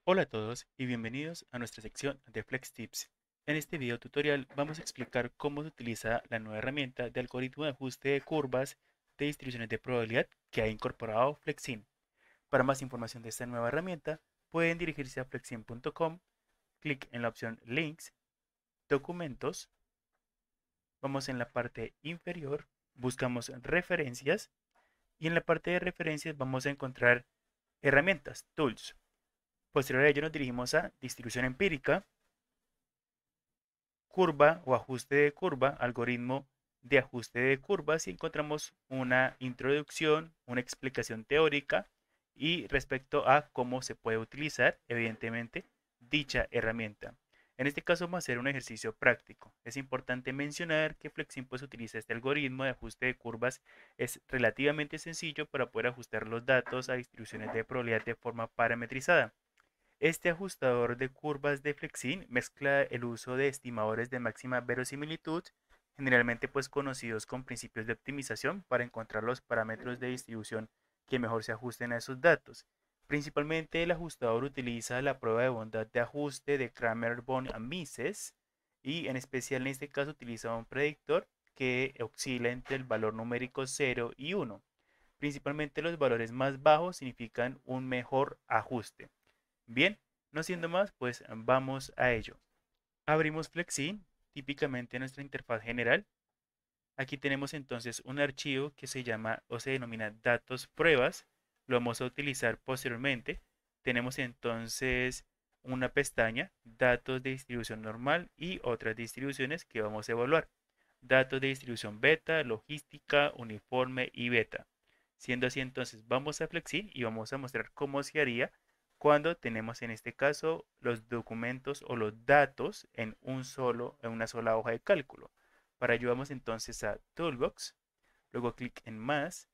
Hola a todos y bienvenidos a nuestra sección de Flex Tips. En este video tutorial vamos a explicar cómo se utiliza la nueva herramienta de algoritmo de ajuste de curvas de distribuciones de probabilidad que ha incorporado Flexim. Para más información de esta nueva herramienta, pueden dirigirse a flexim.com, clic en la opción Links, Documentos, vamos en la parte inferior, buscamos Referencias y en la parte de Referencias vamos a encontrar Herramientas, Tools. Posterior a ello nos dirigimos a Distribución empírica, curva o ajuste de curva, algoritmo de ajuste de curvas y encontramos una introducción, una explicación teórica y respecto a cómo se puede utilizar, evidentemente, dicha herramienta. En este caso vamos a hacer un ejercicio práctico. Es importante mencionar que Flexim pues utiliza este algoritmo de ajuste de curvas. Es relativamente sencillo para poder ajustar los datos a distribuciones de probabilidad de forma parametrizada. Este ajustador de curvas de Flexin mezcla el uso de estimadores de máxima verosimilitud, generalmente pues conocidos con principios de optimización para encontrar los parámetros de distribución que mejor se ajusten a esos datos. Principalmente el ajustador utiliza la prueba de bondad de ajuste de Kramer-Von Mises y en especial en este caso utiliza un predictor que oscila entre el valor numérico 0 y 1. Principalmente los valores más bajos significan un mejor ajuste. Bien, no siendo más, pues vamos a ello. Abrimos Flexin, típicamente nuestra interfaz general. Aquí tenemos entonces un archivo que se llama o se denomina datos pruebas. Lo vamos a utilizar posteriormente. Tenemos entonces una pestaña, datos de distribución normal y otras distribuciones que vamos a evaluar. Datos de distribución beta, logística, uniforme y beta. Siendo así, entonces vamos a Flexin y vamos a mostrar cómo se haría cuando tenemos en este caso los documentos o los datos en una sola hoja de cálculo. Para ello vamos entonces a Toolbox, luego clic en Más,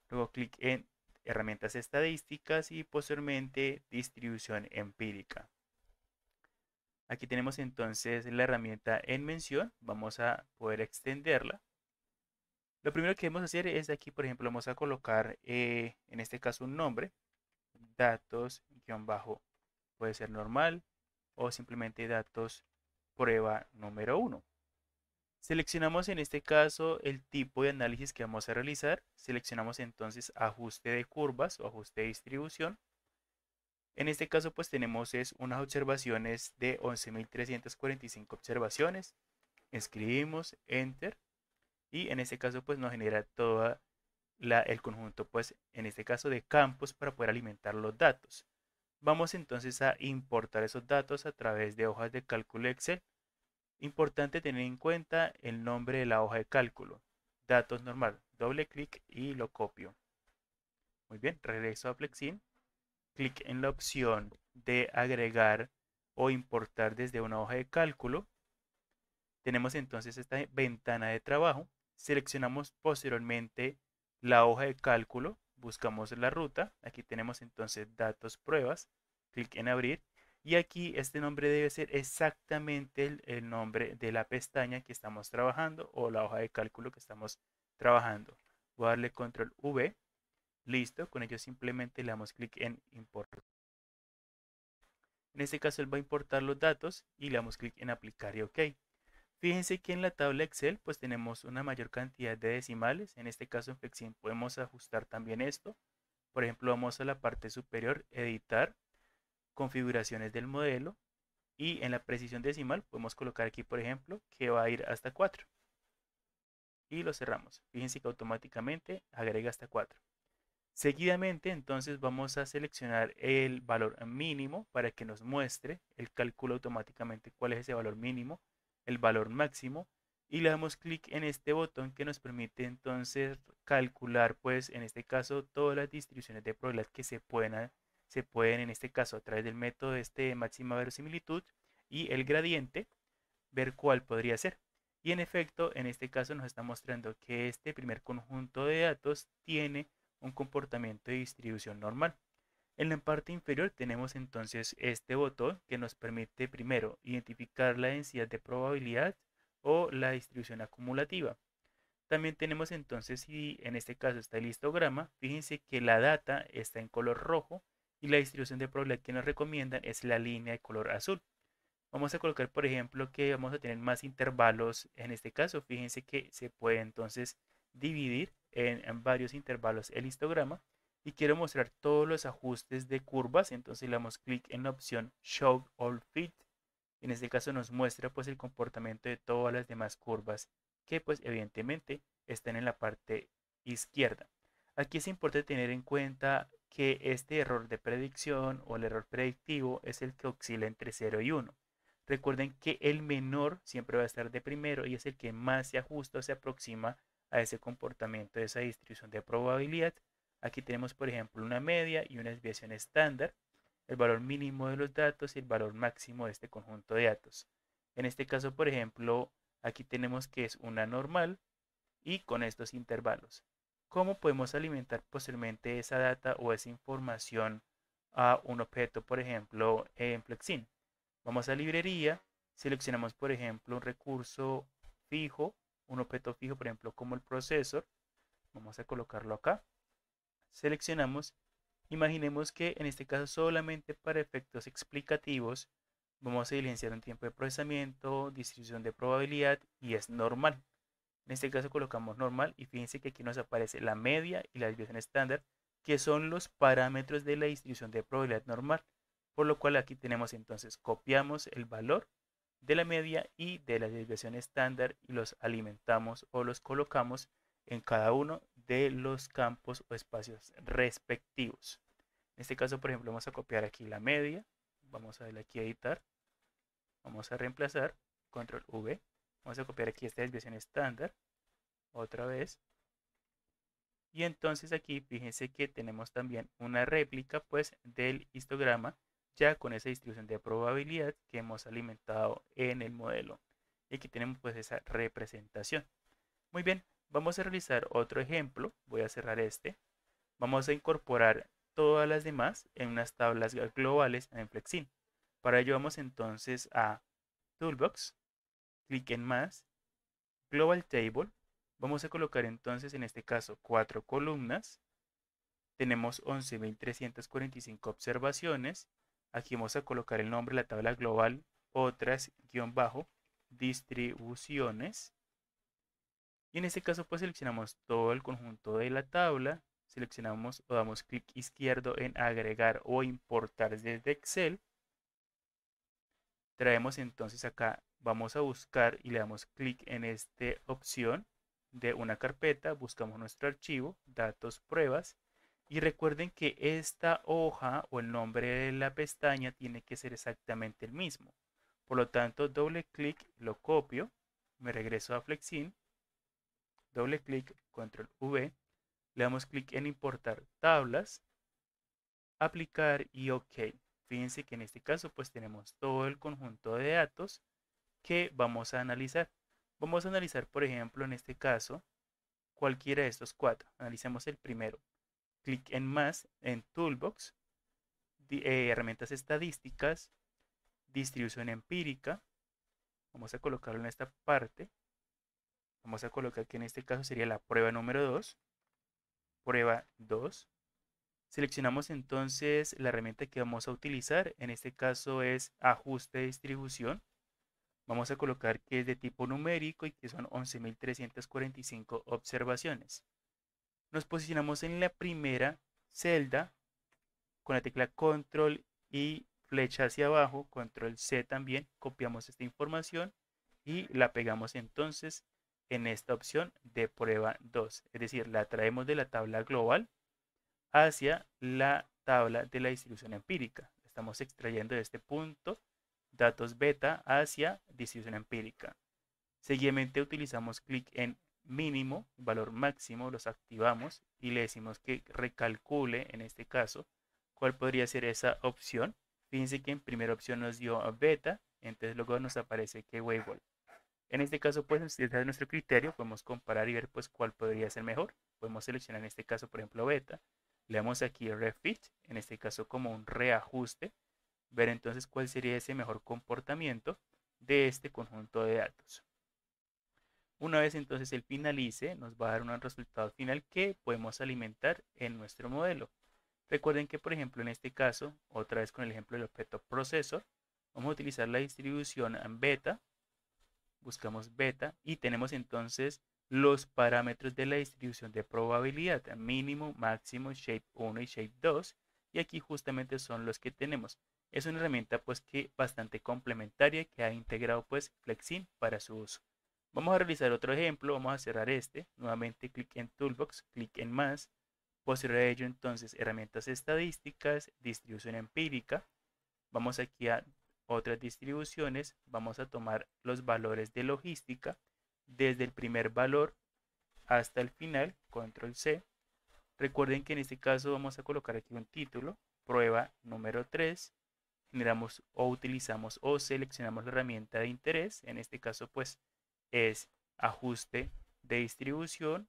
luego clic en Herramientas estadísticas y posteriormente Distribución empírica. Aquí tenemos entonces la herramienta en mención, vamos a poder extenderla. Lo primero que debemos hacer es aquí, por ejemplo, vamos a colocar en este caso un nombre, datos guión bajo, puede ser normal o simplemente datos prueba número uno. Seleccionamos en este caso el tipo de análisis que vamos a realizar. Seleccionamos entonces ajuste de curvas o ajuste de distribución. En este caso pues tenemos unas observaciones de 11.345 observaciones. Escribimos Enter y en este caso pues nos genera todo el conjunto pues en este caso de campos para poder alimentar los datos. Vamos entonces a importar esos datos a través de hojas de cálculo Excel. Importante tener en cuenta el nombre de la hoja de cálculo. Datos normal. Doble clic y lo copio. Muy bien, regreso a Flexin. Clic en la opción de agregar o importar desde una hoja de cálculo. Tenemos entonces esta ventana de trabajo. Seleccionamos posteriormente la hoja de cálculo. Buscamos la ruta. Aquí tenemos entonces datos pruebas. Clic en abrir. Y aquí este nombre debe ser exactamente el nombre de la pestaña que estamos trabajando o la hoja de cálculo que estamos trabajando. Voy a darle control V. Listo. Con ello simplemente le damos clic en importar. En este caso él va a importar los datos y le damos clic en aplicar y OK. Fíjense que en la tabla Excel pues tenemos una mayor cantidad de decimales. En este caso en Flexim podemos ajustar también esto. Por ejemplo, vamos a la parte superior, editar, configuraciones del modelo y en la precisión decimal podemos colocar aquí, por ejemplo, que va a ir hasta 4 y lo cerramos. Fíjense que automáticamente agrega hasta 4. Seguidamente, entonces vamos a seleccionar el valor mínimo para que nos muestre el cálculo automáticamente cuál es ese valor mínimo, el valor máximo y le damos clic en este botón que nos permite entonces calcular, pues en este caso, todas las distribuciones de probabilidad que se pueden en este caso a través del método de máxima verosimilitud y el gradiente, ver cuál podría ser. Y en efecto, en este caso nos está mostrando que este primer conjunto de datos tiene un comportamiento de distribución normal. En la parte inferior tenemos entonces este botón que nos permite primero identificar la densidad de probabilidad o la distribución acumulativa. También tenemos entonces, si en este caso está el histograma, fíjense que la data está en color rojo y la distribución de probabilidad que nos recomiendan es la línea de color azul. Vamos a colocar, por ejemplo, que vamos a tener más intervalos en este caso. Fíjense que se puede entonces dividir en varios intervalos el histograma y quiero mostrar todos los ajustes de curvas. Entonces le damos clic en la opción Show All Fit. En este caso nos muestra pues el comportamiento de todas las demás curvas que pues evidentemente están en la parte izquierda. Aquí es importante tener en cuenta que este error de predicción o el error predictivo es el que oscila entre 0 y 1. Recuerden que el menor siempre va a estar de primero y es el que más se ajusta o se aproxima a ese comportamiento de esa distribución de probabilidad. Aquí tenemos, por ejemplo, una media y una desviación estándar, el valor mínimo de los datos y el valor máximo de este conjunto de datos. En este caso, por ejemplo, aquí tenemos que es una normal y con estos intervalos. ¿Cómo podemos alimentar posteriormente esa data o esa información a un objeto, por ejemplo, en Plexin? Vamos a librería, seleccionamos por ejemplo un recurso fijo, un objeto fijo por ejemplo como el procesor, vamos a colocarlo acá, seleccionamos, imaginemos que en este caso solamente para efectos explicativos vamos a diligenciar un tiempo de procesamiento, distribución de probabilidad y es normal. En este caso colocamos normal y fíjense que aquí nos aparece la media y la desviación estándar, que son los parámetros de la distribución de probabilidad normal. Por lo cual aquí tenemos entonces, copiamos el valor de la media y de la desviación estándar y los alimentamos o los colocamos en cada uno de los campos o espacios respectivos. En este caso, por ejemplo, vamos a copiar aquí la media, vamos a darle aquí a editar, vamos a reemplazar, control V, vamos a copiar aquí esta desviación estándar, otra vez, y entonces aquí fíjense que tenemos también una réplica pues del histograma ya con esa distribución de probabilidad que hemos alimentado en el modelo. Y aquí tenemos pues esa representación. Muy bien, vamos a realizar otro ejemplo. Voy a cerrar este. Vamos a incorporar todas las demás en unas tablas globales en Flexin. Para ello vamos entonces a Toolbox, clic en más, Global Table. Vamos a colocar entonces en este caso 4 columnas. Tenemos 11.345 observaciones. Aquí vamos a colocar el nombre de la tabla global, otras, guión bajo, distribuciones. Y en este caso pues seleccionamos todo el conjunto de la tabla. Seleccionamos o damos clic izquierdo en agregar o importar desde Excel. Traemos entonces acá, vamos a buscar y le damos clic en esta opción de una carpeta. Buscamos nuestro archivo, datos, pruebas. Y recuerden que esta hoja o el nombre de la pestaña tiene que ser exactamente el mismo. Por lo tanto, doble clic, lo copio, me regreso a Flexin, doble clic, control V, le damos clic en importar tablas, aplicar y OK. Fíjense que en este caso pues tenemos todo el conjunto de datos que vamos a analizar. Vamos a analizar, por ejemplo, en este caso, cualquiera de estos cuatro. Analicemos el primero. Clic en más, en Toolbox, herramientas estadísticas, distribución empírica. Vamos a colocarlo en esta parte. Vamos a colocar que en este caso sería la prueba número 2. Prueba 2. Seleccionamos entonces la herramienta que vamos a utilizar. En este caso es ajuste de distribución. Vamos a colocar que es de tipo numérico y que son 11.345 observaciones. Nos posicionamos en la primera celda con la tecla control y flecha hacia abajo, control C también, copiamos esta información y la pegamos entonces en esta opción de prueba 2. Es decir, la traemos de la tabla global hacia la tabla de la distribución empírica. Estamos extrayendo de este punto datos beta hacia distribución empírica. Seguidamente utilizamos clic en mínimo, valor máximo, los activamos y le decimos que recalcule, en este caso, cuál podría ser esa opción. Fíjense que en primera opción nos dio beta, entonces luego nos aparece que Weibull. En este caso, pues, desde nuestro criterio, podemos comparar y ver pues cuál podría ser mejor. Podemos seleccionar en este caso, por ejemplo, beta. Le damos aquí refit, en este caso como un reajuste. Ver entonces cuál sería ese mejor comportamiento de este conjunto de datos. Una vez entonces él finalice, nos va a dar un resultado final que podemos alimentar en nuestro modelo. Recuerden que, por ejemplo, en este caso, otra vez con el ejemplo del objeto processor, vamos a utilizar la distribución en beta, buscamos beta y tenemos entonces los parámetros de la distribución de probabilidad, mínimo, máximo, shape 1 y shape 2, y aquí justamente son los que tenemos. Es una herramienta pues que bastante complementaria que ha integrado pues Flexim para su uso. Vamos a realizar otro ejemplo, vamos a cerrar este, nuevamente clic en Toolbox, clic en más, posterior a ello entonces herramientas estadísticas, distribución empírica, vamos aquí a otras distribuciones, vamos a tomar los valores de logística desde el primer valor hasta el final, control C. Recuerden que en este caso vamos a colocar aquí un título, prueba número 3, generamos o utilizamos o seleccionamos la herramienta de interés, en este caso pues es ajuste de distribución,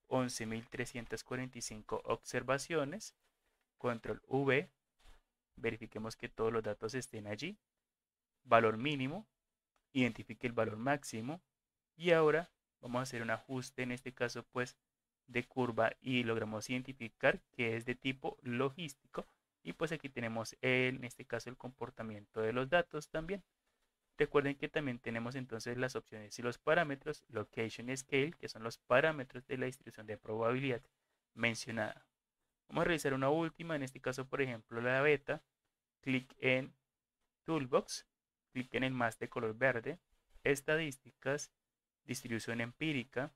11.345 observaciones, control V, verifiquemos que todos los datos estén allí, valor mínimo, identifique el valor máximo y ahora vamos a hacer un ajuste en este caso pues de curva y logramos identificar que es de tipo logístico y pues aquí tenemos en este caso el comportamiento de los datos también. Recuerden que también tenemos entonces las opciones y los parámetros location y scale, que son los parámetros de la distribución de probabilidad mencionada. Vamos a realizar una última, en este caso por ejemplo la beta, clic en Toolbox, clic en el más de color verde, estadísticas, distribución empírica,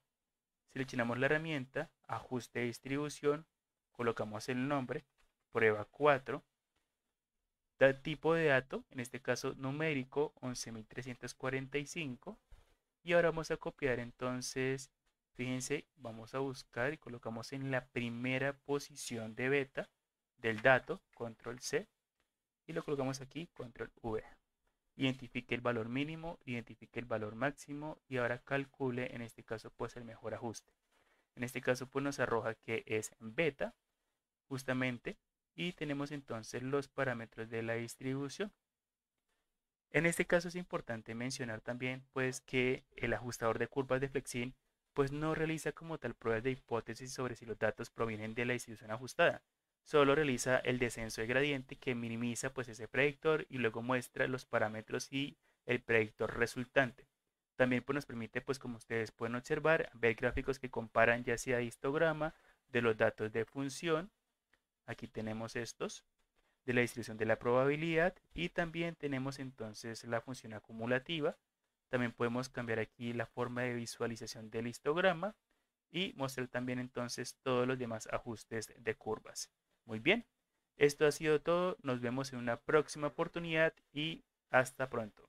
seleccionamos la herramienta, ajuste de distribución, colocamos el nombre, prueba 4, tipo de dato, en este caso numérico 11.345 y ahora vamos a copiar entonces, fíjense, vamos a buscar y colocamos en la primera posición de beta del dato, control C y lo colocamos aquí, control V. Identifique el valor mínimo, identifique el valor máximo y ahora calcule en este caso pues el mejor ajuste. En este caso pues nos arroja que es beta justamente y tenemos entonces los parámetros de la distribución. En este caso es importante mencionar también pues que el ajustador de curvas de Flexim pues no realiza como tal pruebas de hipótesis sobre si los datos provienen de la distribución ajustada. Solo realiza el descenso de gradiente que minimiza pues ese predictor y luego muestra los parámetros y el predictor resultante. También pues nos permite pues como ustedes pueden observar ver gráficos que comparan ya sea histograma de los datos de función. Aquí tenemos estos de la distribución de la probabilidad y también tenemos entonces la función acumulativa. También podemos cambiar aquí la forma de visualización del histograma y mostrar también entonces todos los demás ajustes de curvas. Muy bien, esto ha sido todo. Nos vemos en una próxima oportunidad y hasta pronto.